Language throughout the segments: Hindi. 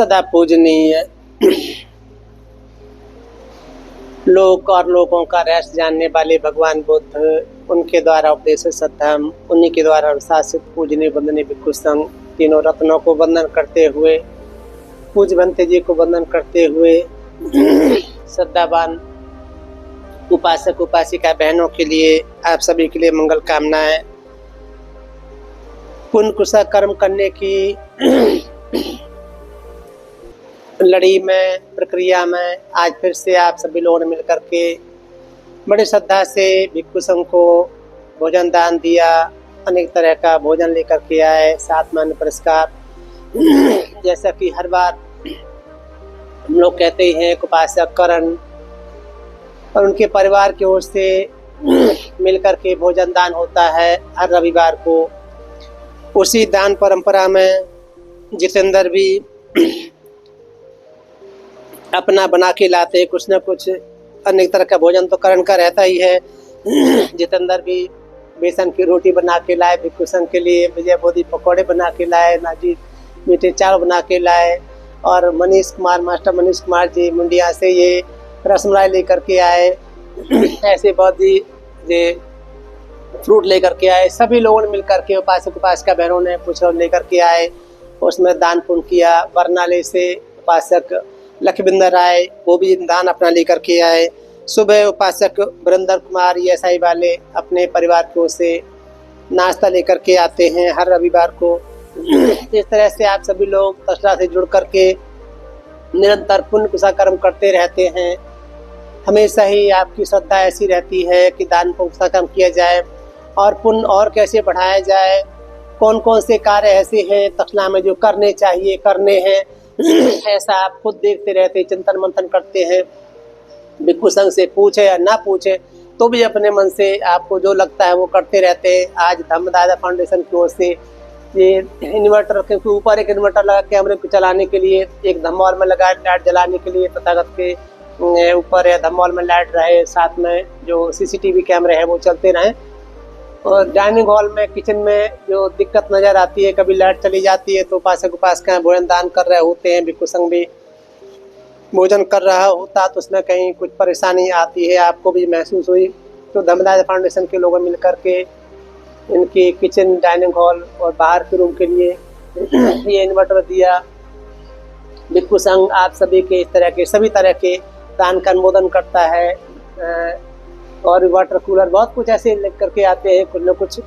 सदा पूजनीय लोक और लोगों का रहस्य जानने वाले भगवान बुद्ध, उनके द्वारा उपदेशित सद्धर्म, उन्हीं के द्वारा अनुशासित पूजनीय वंदनीय भिक्षु संघ, तीनों रत्नों को वंदन करते हुए, पूज्य भंते जी को वंदन करते हुए श्रद्धावान उपासक उपासिका बहनों के लिए, आप सभी के लिए मंगल कामनाएं। पुण्य कुशल कर्म करने की लड़ी में, प्रक्रिया में आज फिर से आप सभी लोगों ने मिलकर के बड़ी श्रद्धा से भिक्षु संघ को भोजन दान दिया, अनेक तरह का भोजन लेकर के आए, साथ में अन्य पुरस्कार। जैसा कि हर बार हम लोग कहते हैं, उपासक करण और उनके परिवार की ओर से मिलकर के भोजन दान होता है हर रविवार को। उसी दान परंपरा में जितेंद्र भी अपना बना के लाते, कुछ न कुछ अनेक तरह का भोजन तो करण का रहता ही है। जितेंद्र भी बेसन की रोटी बना के लाए भिक्षु संघ के लिए, विजय बोधी पकौड़े बना के लाए, नाजी मीठे चावल बना के लाए, और मनीष कुमार, मास्टर मनीष कुमार जी मुंडिया से ये रसमलाई लेकर के आए। ऐसे बहुत ही ये फ्रूट लेकर के आए। सभी लोगों ने मिलकर के, उपासक उपासिका बहनों ने कुछ लेकर के आए, उसमें दान पुण्य किया। बरनाले से उपासक लखविंदर राय, वो भी दान अपना लेकर के आए। सुबह उपासक वरिंदर कुमार ESI वाले अपने परिवार की ओर से नाश्ता लेकर के आते हैं हर रविवार को। इस तरह से आप सभी लोग तसला से जुड़ करके निरंतर पुण्य कुशल कर्म करते रहते हैं। हमेशा ही आपकी श्रद्धा ऐसी रहती है कि दान पुण्य कुशल कर्म किया जाए और पुण्य और कैसे बढ़ाया जाए, कौन कौन से कार्य ऐसे हैं तसला में जो करने चाहिए, करने हैं, ऐसा आप खुद देखते रहते, चिंतन मंथन करते हैं। भिक्षु संघ से पूछे या ना पूछे तो भी अपने मन से आपको जो लगता है वो करते रहते हैं। आज धम्मदादा फाउंडेशन की ओर से ये इन्वर्टर के ऊपर एक इन्वर्टर लगा कैमरे को चलाने के लिए, एक धम्मौल में लगा लाइट जलाने के लिए, तथागत के ऊपर या धम्मौल में लाइट रहे, साथ में जो CCTV कैमरे हैं वो चलते रहें। और डाइनिंग हॉल में, किचन में जो दिक्कत नज़र आती है, कभी लाइट चली जाती है तो उपासक उपासिकाएं भोजन दान कर रहे होते हैं, भिक्षु संघ भी भोजन कर रहा होता तो उसमें कहीं कुछ परेशानी आती है, आपको भी महसूस हुई, तो धम्मदास फाउंडेशन के लोगों मिलकर के इनकी किचन, डाइनिंग हॉल और बाहर के रूम के लिए ये इन्वर्टर दिया। भिक्षु संघ आप सभी के इस तरह के सभी तरह के दान का अनुमोदन करता है। और वाटर कूलर बहुत कुछ ऐसे लेकर के आते हैं, कुछ न कुछ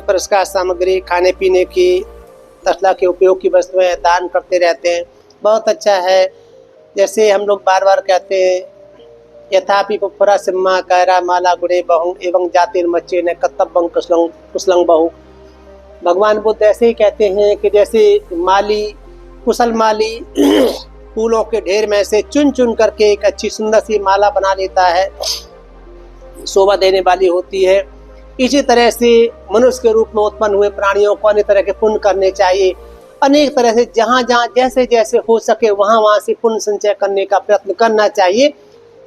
पुरस्कार सामग्री, खाने पीने की, तसला के उपयोग की वस्तुएं दान करते रहते हैं। बहुत अच्छा है। जैसे हम लोग बार बार कहते हैं, यथापि पुप्परा सिम्मा कैरा माला गुणे बहु एवं जातिर्मच्चे न कत्तब्बं कुशलं बहु। भगवान बुद्ध ऐसे ही कहते हैं कि जैसे माली, कुशल माली फूलों के ढेर में से चुन चुन करके एक अच्छी सुंदर सी माला बना लेता है, शोभा देने वाली होती है। इसी तरह से मनुष्य के रूप में उत्पन्न हुए प्राणियों को अनेक तरह के पुण्य करने चाहिए। अनेक तरह से जहाँ जहाँ जैसे जैसे हो सके वहाँ वहाँ से पुण्य संचय करने का प्रयत्न करना चाहिए।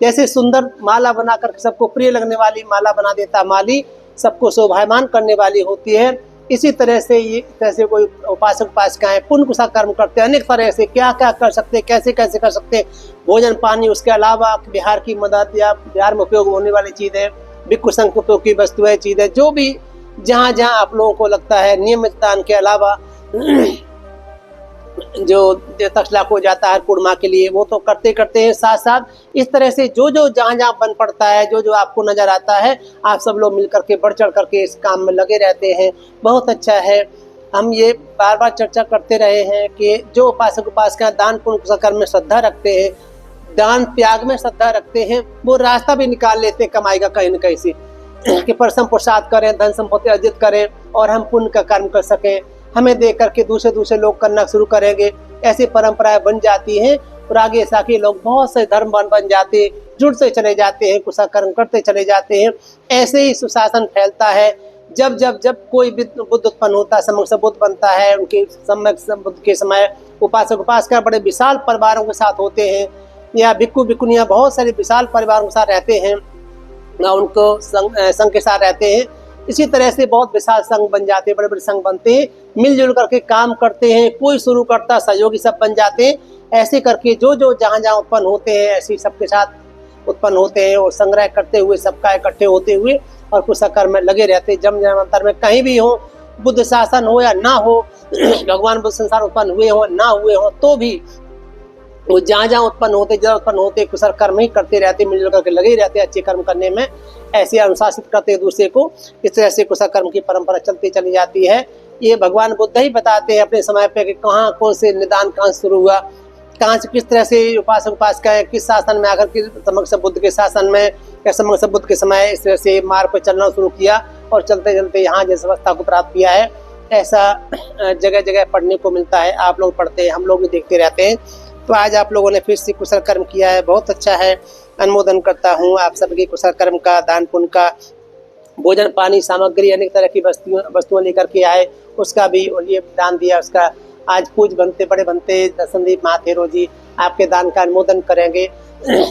जैसे सुंदर माला बना करके सबको प्रिय लगने वाली माला बना देता माली, सबको शोभायमान करने वाली होती है। इसी तरह से ये कैसे कोई उपासक उपासिकाएं पुण्य कुशल कर्म करते हैं, अनेक तरह से क्या क्या कर सकते हैं, कैसे कैसे कर सकते हैं, भोजन पानी, उसके अलावा बिहार की मदद या बिहार में उपयोग होने वाली चीज़ें, भिक्षु संघ के उपयोग की वस्तुएं, चीज़ें, जो भी जहाँ जहाँ आप लोगों को लगता है नियमित दान के अलावा जो तसला को जाता है पूर्णिमा के लिए, वो तो करते करते हैं। साथ साथ इस तरह से जो जो जहाँ जहाँ बन पड़ता है, जो जो आपको नज़र आता है, आप सब लोग मिलकर के बढ़ चढ़ करके इस काम में लगे रहते हैं। बहुत अच्छा है। हम ये बार बार चर्चा करते रहे हैं कि जो उपासक उपासिका दान पुण्य कुशल कर्म में श्रद्धा रखते हैं, दान त्याग में श्रद्धा रखते हैं, वो रास्ता भी निकाल लेते कमाई का कहीं न कहीं से कि परसम पुरुषार्थ करें, धन संपत्ति अर्जित करें और हम पुण्य का कर्म कर सकें। हमें देख करके दूसरे लोग करना शुरू करेंगे, ऐसी परंपराएं बन जाती हैं और आगे साके लोग बहुत से धर्म बन जाते, जुड़ते चले जाते हैं, कुशल कर्म करते चले जाते हैं। ऐसे ही सुशासन फैलता है। जब जब जब कोई बुद्ध उत्पन्न होता है, सम्यक बुद्ध बनता है, उनके सम्यक बुद्ध के समय उपासक उपासिका बड़े विशाल परिवारों के साथ होते हैं, या भिक्षु भिक्षुनियाँ बहुत सारे विशाल परिवारों के साथ रहते हैं, ना उनको संघ के साथ रहते हैं। इसी तरह से बहुत विशाल संघ बन जाते हैं, बड़े बड़े संघ बनते हैं, मिलजुल करके काम करते हैं, कोई शुरू करता सहयोगी सब बन जाते हैं। ऐसे करके जो जो जहाँ जहाँ उत्पन्न होते हैं ऐसे सबके साथ उत्पन्न होते हैं और संग्रह करते हुए सबका इकट्ठे होते हुए और कुशल कर्म में लगे रहते हैं। जन्म जन्मांतर में कहीं भी हो, बुद्ध शासन हो या ना हो, भगवान बुद्ध संसार उत्पन्न हुए हो ना हुए हो, तो भी वो जहाँ जहाँ उत्पन्न होते, जहाँ उत्पन्न होते कुशल कर्म ही करते रहते, मिलजुल करके लगे ही रहते अच्छे कर्म करने में, ऐसे अनुशासित करते एक दूसरे को। इस तरह से कुशल कर्म की परंपरा चलती चली जाती है। ये भगवान बुद्ध ही बताते हैं अपने समय पे कि कहाँ कौन से निदान कहाँ शुरू हुआ, कहाँ से किस तरह से उपासक उपासिकाएं किस शासन में आकर के समक्ष बुद्ध के शासन में या समक्ष बुद्ध के समय इस तरह से मार्ग पर चलना शुरू किया और चलते चलते यहाँ जिस अवस्था को प्राप्त किया है। ऐसा जगह जगह पढ़ने को मिलता है, आप लोग पढ़ते हैं, हम लोग भी देखते रहते हैं। तो आज आप लोगों ने फिर से कुशल कर्म किया है, बहुत अच्छा है। अनुमोदन करता हूँ आप सबके कुशल कर्म का, दान पुण्य का, भोजन पानी सामग्री अनेक तरह की वस्तुएं लेकर के आए, उसका भी ये दान दिया। उसका आज पूज बनते बड़े बनते दर्शनदीप महाथेरो जी आपके दान का अनुमोदन करेंगे,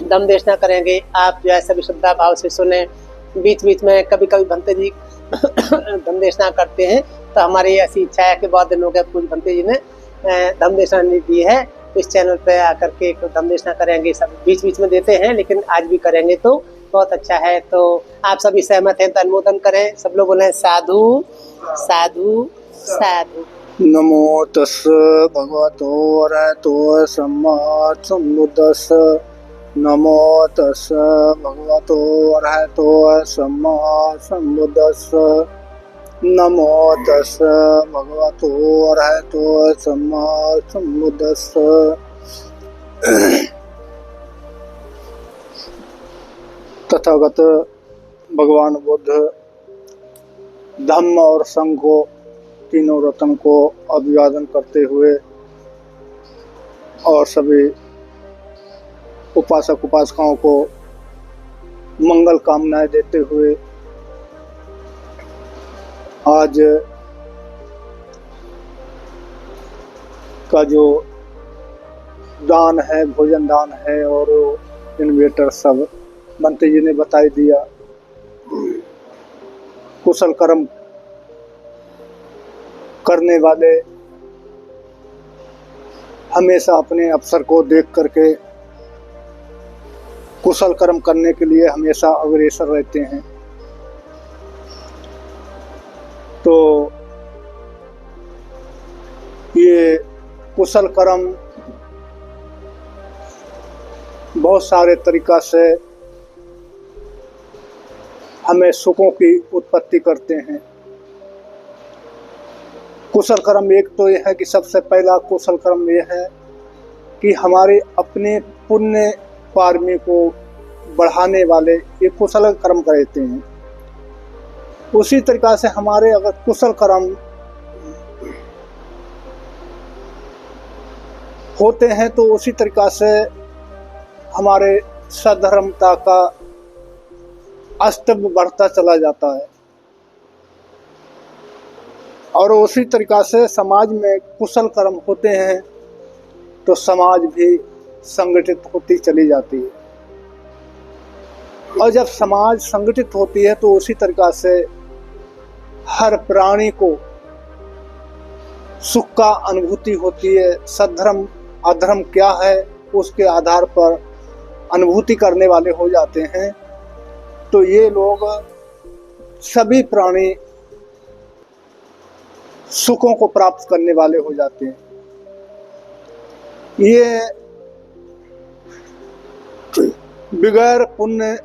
दम देशना करेंगे। आप जो है सभी श्रद्धा भाव से सुने। बीच बीच में कभी कभी भंते जी दम देशना करते हैं, तो हमारी ऐसी इच्छा है कि बहुत दिन हो गए पूज भंते जी ने दम देशना नहीं दी है, तो इस चैनल पे आकर के दम देशना करेंगे। सब बीच बीच में देते हैं लेकिन आज भी करेंगे तो बहुत अच्छा है। तो आप सभी सहमत हैं तो अनुमोदन करें। सब लोग बोले साधु साधु साधु। नमो तस् भगवतो अरहतो सम्मा सम्बुद्धस्स। नमो तस् भगवतो अरहतो सम्मा सम्बुद्धस्स। नमो तस् भगवतो अरहतो सम्मा सम्बुद्धस्स। तथागत भगवान बुद्ध धम्म और संघ को, तीनों रत्न को अभिवादन करते हुए और सभी उपासक उपासिकाओं को मंगल कामनाएं देते हुए आज का जो दान है, भोजन दान है और इन्वेटर सब बंते जी ने बता दिया। कुशल कर्म करने वाले हमेशा अपने अवसर को देख करके कुशल कर्म करने के लिए हमेशा अग्रसर रहते हैं। तो ये कुशल कर्म बहुत सारे तरीका से हमें सुखों की उत्पत्ति करते हैं। कुशल कर्म एक तो यह है कि सबसे पहला कुशल कर्म यह है कि हमारे अपने पुण्य पारमी को बढ़ाने वाले ये कुशल कर्म करते हैं। उसी तरीका से हमारे अगर कुशल कर्म होते हैं तो उसी तरीका से हमारे सधर्मता का अस्तित्व बढ़ता चला जाता है और उसी तरीका से समाज में कुशल कर्म होते हैं तो समाज भी संगठित होती चली जाती है और जब समाज संगठित होती है तो उसी तरीका से हर प्राणी को सुख का अनुभूति होती है। सद्धर्म अधर्म क्या है उसके आधार पर अनुभूति करने वाले हो जाते हैं। तो ये लोग सभी प्राणी सुखों को प्राप्त करने वाले हो जाते हैं। ये बगैर पुण्य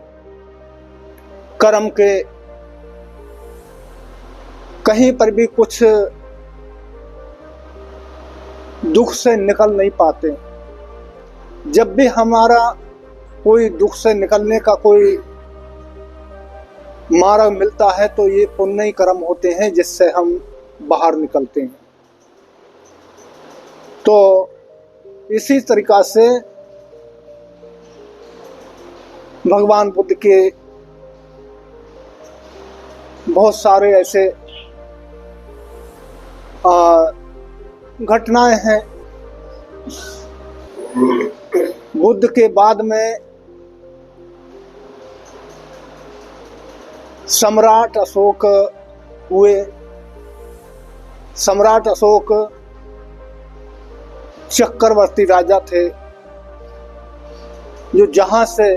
कर्म के कहीं पर भी कुछ दुख से निकल नहीं पाते। जब भी हमारा कोई दुख से निकलने का कोई मार्ग मिलता है तो ये पुण्य कर्म होते हैं जिससे हम बाहर निकलते हैं। तो इसी तरीका से भगवान बुद्ध के बहुत सारे ऐसे घटनाएं हैं। बुद्ध के बाद में सम्राट अशोक हुए। सम्राट अशोक चक्रवर्ती राजा थे, जो जहां से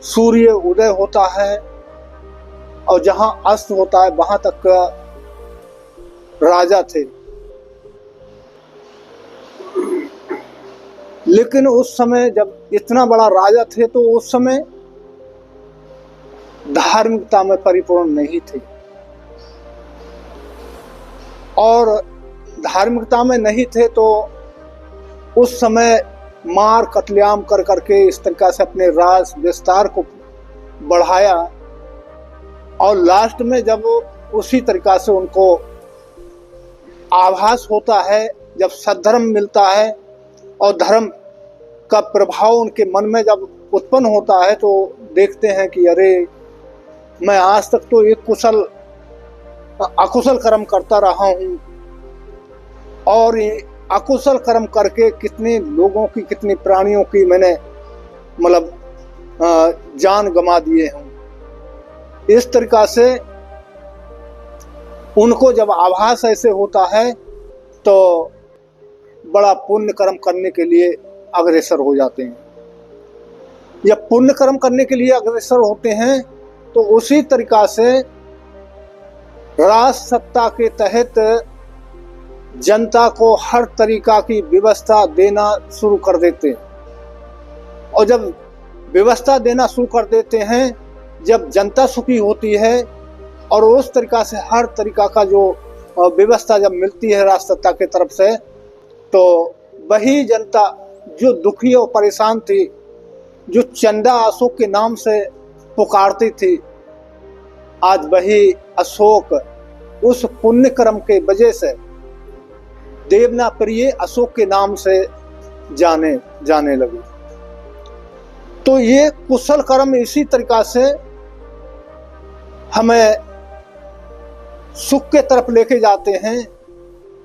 सूर्य उदय होता है और जहां अस्त होता है वहां तक का राजा थे। लेकिन उस समय जब इतना बड़ा राजा थे तो उस समय धार्मिकता में परिपूर्ण नहीं थे, और धार्मिकता में नहीं थे तो उस समय मार कत्लेआम कर करके इस तरीका से अपने राज विस्तार को बढ़ाया। और लास्ट में जब उसी तरीका से उनको आभास होता है, जब सद्धर्म मिलता है और धर्म का प्रभाव उनके मन में जब उत्पन्न होता है, तो देखते हैं कि अरे मैं आज तक तो एक अकुशल कर्म करता रहा हूं, और ये अकुशल कर्म करके कितने लोगों की, कितने प्राणियों की मैंने मतलब जान गंवा दिए हूं। इस तरीका से उनको जब आभास ऐसे होता है तो बड़ा पुण्य कर्म करने के लिए अग्रसर हो जाते हैं। जब पुण्य कर्म करने के लिए अग्रसर होते हैं तो उसी तरीका से राज सत्ता के तहत जनता को हर तरीका की व्यवस्था देना शुरू कर देते हैं। और जब व्यवस्था देना शुरू कर देते हैं, जब जनता सुखी होती है और उस तरीका से हर तरीका का जो व्यवस्था जब मिलती है राज सत्ता की तरफ से, तो वही जनता जो दुखी और परेशान थी, जो चंदा अशोक के नाम से पुकारती थी, आज वही अशोक उस पुण्य कर्म के वजह से देवना प्रिय अशोक के नाम से जाने लगे। तो ये कुशल कर्म इसी तरीका से हमें सुख के तरफ लेके जाते हैं।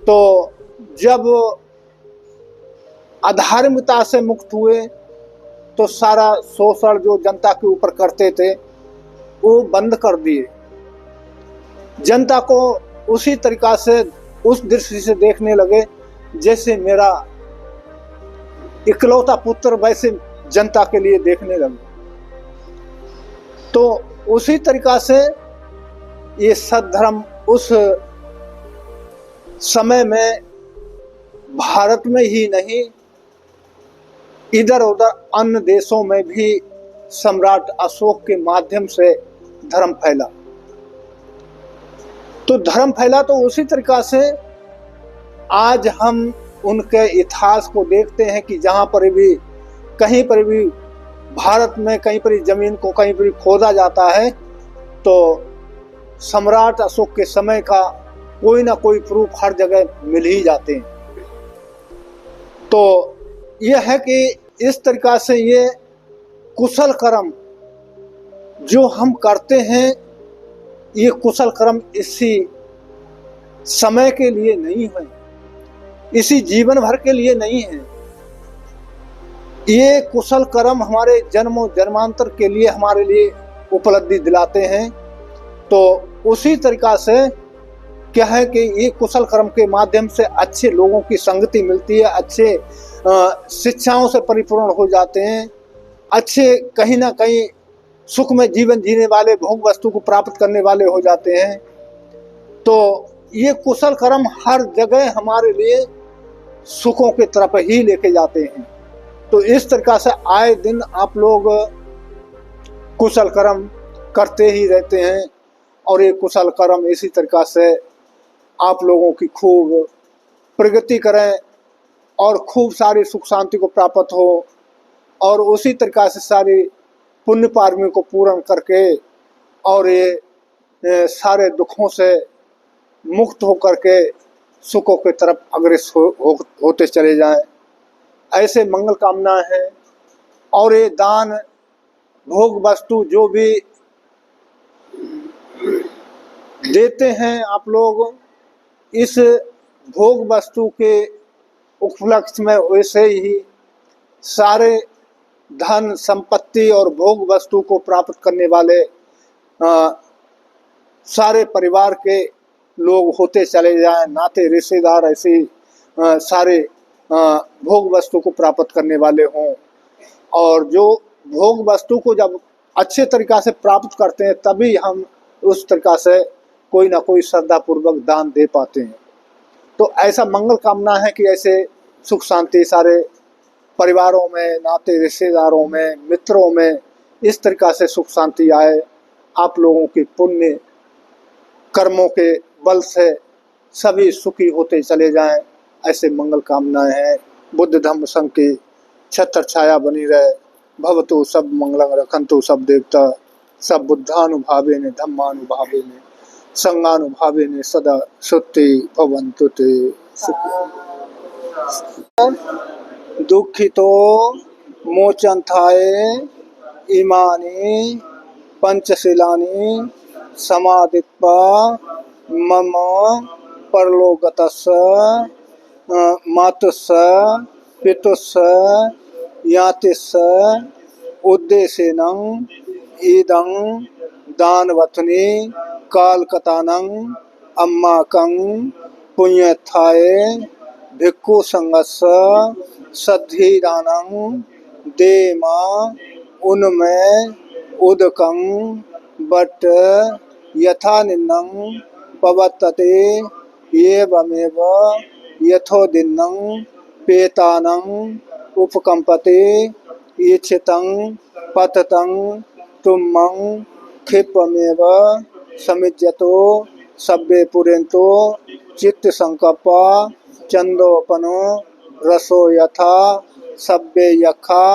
तो जब अधार्मिकता से मुक्त हुए तो सारा शोषण जो जनता के ऊपर करते थे वो बंद कर दिए। जनता को उसी तरीका से, उस दृष्टि से देखने लगे जैसे मेरा इकलौता पुत्र, वैसे जनता के लिए देखने लगे। तो उसी तरीका से ये सद्धर्म उस समय में भारत में ही नहीं, इधर उधर अन्य देशों में भी सम्राट अशोक के माध्यम से धर्म फैला। तो धर्म फैला तो उसी तरीका से आज हम उनके इतिहास को देखते हैं कि जहां पर भी, कहीं पर भी भारत में कहीं पर जमीन को कहीं पर खोदा जाता है तो सम्राट अशोक के समय का कोई ना कोई प्रूफ हर जगह मिल ही जाते हैं। तो यह है कि इस तरीका से ये कुशल कर्म जो हम करते हैं, ये कुशल कर्म इसी समय के लिए नहीं है, इसी जीवन भर के लिए नहीं है। ये कुशल कर्म हमारे जन्मों जन्मांतर के लिए हमारे लिए उपलब्धि दिलाते हैं। तो उसी तरीका से क्या है कि ये कुशल कर्म के माध्यम से अच्छे लोगों की संगति मिलती है, अच्छे शिक्षाओं से परिपूर्ण हो जाते हैं, अच्छे कहीं ना कहीं सुख में जीवन जीने वाले, भोग वस्तु को प्राप्त करने वाले हो जाते हैं। तो ये कुशल कर्म हर जगह हमारे लिए सुखों की तरफ ही लेके जाते हैं। तो इस तरीका से आए दिन आप लोग कुशल कर्म करते ही रहते हैं, और ये कुशल कर्म इसी तरीका से आप लोगों की खूब प्रगति करें और खूब सारी सुख शांति को प्राप्त हो, और उसी तरीका से सारी पुण्य पारमी को पूर्ण करके और ये सारे दुखों से मुक्त होकर के सुखों की तरफ अग्रसर होते चले जाएं, ऐसे मंगल कामनाएं हैं। और ये दान भोग वस्तु जो भी देते हैं आप लोग, इस भोग वस्तु के उपलक्ष्य में वैसे ही सारे धन संपत्ति और भोग वस्तु को प्राप्त करने वाले सारे परिवार के लोग होते चले जाएं, नाते रिश्तेदार ऐसे सारे भोग वस्तु को प्राप्त करने वाले हों। और जो भोग वस्तु को जब अच्छे तरीक़ा से प्राप्त करते हैं तभी हम उस तरीक़ा से कोई ना कोई श्रद्धापूर्वक दान दे पाते हैं। तो ऐसा मंगल कामना है कि ऐसे सुख शांति सारे परिवारों में, नाते रिश्तेदारों में, मित्रों में इस तरीक़ा से सुख शांति आए। आप लोगों की पुण्य कर्मों के बल से सभी सुखी होते चले जाएं, ऐसे मंगल कामनाएं हैं। बुद्ध धम्म संघ की छत्र छाया बनी रहे। भवतु सब मंगलं रखंतु सब देवता, सब बुद्धानुभावेन धम्मानुभावेन संघानुभावेन सदा सुत्ति भवन्तु ते। दुखितो मोचन्थाय इमानि पंचशीलानि समादित्वा मम परलोकतस्य मातुस्स पितुस्स यातिस्स उद्देशेन इदं दानवत्नि कालकतानं अम्माकं पुण्यत्थाय भिक्खु संघस्य सद्धिदानं देम उन्में उदकं बट यथा निन्नं पवत्तते एवमेव यथोदिन्नं पेतानं उपकंपते इच्छितं पततं तुम्मं क्षिप्रमेव समिज्यतो सब्बे पुरेन्तो चित्त संकप्पा चंदोपनो रसो यथा सब्बे यखा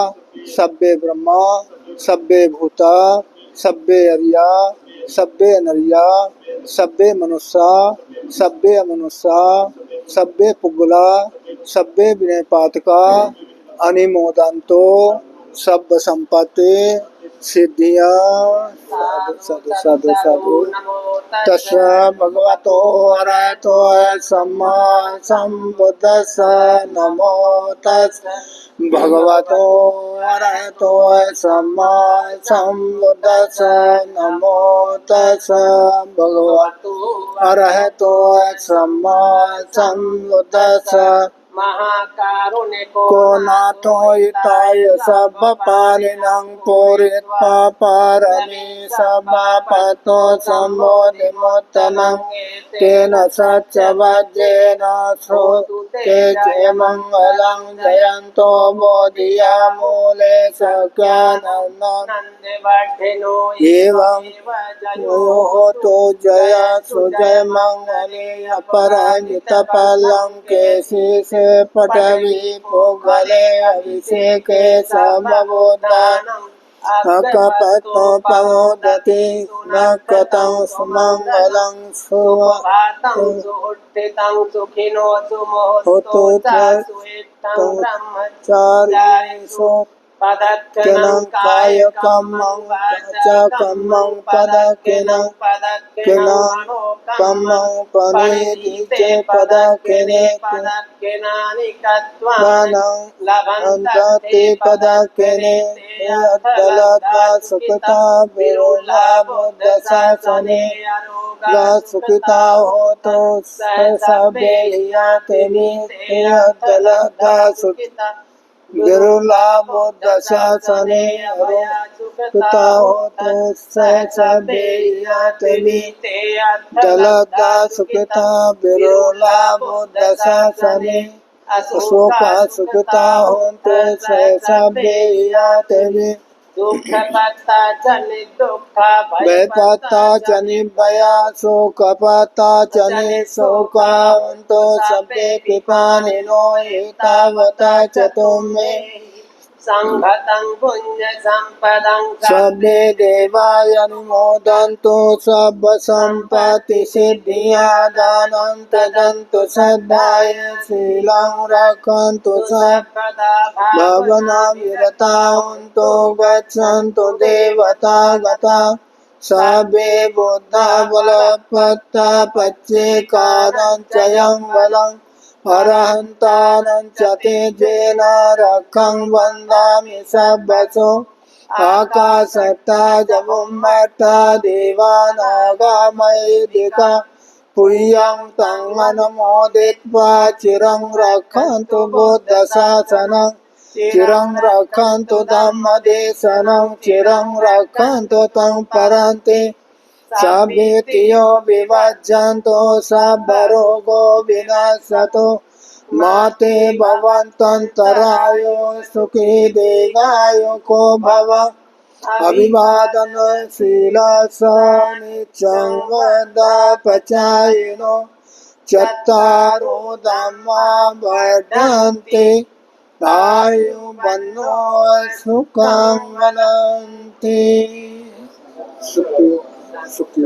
सब्बे ब्रह्मा सब्बे भूता सब्बे अरिया सब्बे अनरिया सब्बे मनुष्या सब्बे अमनुष्या सब्बे पुगला सब्बे विनयपातका अनिमोदंतो सब्ब संपत्ति सिद्धिया। साधु साधु साधु साधु। तस्य भगवतो अरहतो सम्मा सम्बुद्धस्स नमो तस्सै भगवतो अरहतो सम्मा सम्बुद्धस्स नमो तस्सै भगवतो अरहतो सम्मा सम्बुद्धस्स महाकारुणिको नाथो हिताय सब पालिनं पूरित्वा पारमी सभापतो सम्बोधिमुत्तमं तेन सच्चवज्जेन श्रुते च मंगलं जयन्तो बोधिया मूले सख्यानन्दं एवं होतो जय सुजय मंगले अपराजित पलंग केसी से पटवी पुगले अभिषेके समबोधान अकपतो पवोदति नकतं सुमंगलं सुभातं सुउत्थितं सुखिनो सुमोहतो सुइत्तं ब्रह्मचारिषु पदक्किनं कायकम्मं वाचकम्मं पदक्किनं कम्मं पनीदिते पदक्किने पदक्किनानि कत्वानं लभन्ते पदक्किने यद्दलद्वा सुखिता विरुलाबुद्धशासने सुखिता होतो सब्बे यातिनि यद्दलद्वा सुखिता विरुलाबुद्धशासने सुखिता होतो सब्बे यातिनि दलद्वा सुखिता विरुलाबुद्धशासने अशोका सुखिता होतो सब्बे यातिनि दुःखपत्ता जनि दुःख भयपत्ता जनि भया शोकपत्ता जनि शोका होतो सब्बे पिपानिनो एतावता चतुर्मे संघतं पुण्य संपदं सब्बे देवाय अनुमोदन्तु सब संपत्ति सिद्धिया दानं तदन्तु श्रद्धाय शीलं रक्षन्तु सर्वदा भावना विरता हन्तु गच्छन्तु देवता गता सब्बे बुद्धा बलपत्ता पच्चेकारं चयं बलं अरहन्तानं च तेजेन रक्षं वन्दामि सब्बसो आकाशत्ता जमुम्मत्ता देवानागामयदिका पुय्यं तं अनुमोदित्वा चिरं रक्षन्तु बुद्धशासनं चिरं रक्षन्तु धम्मदेशनं चिरं रक्षन्तु तं परन्ति सभेतियो विभज्यन्तो सबरोगो विनाशतो माते भवन्तन्तरायो सुखी दीर्घायुको भव अभिवादन शीलस नित्यं वदापचायिनो चत्तारो धम्मा वर्धन्ते आयुर्वन्नो सुखं वदन्ति सुखी सुखी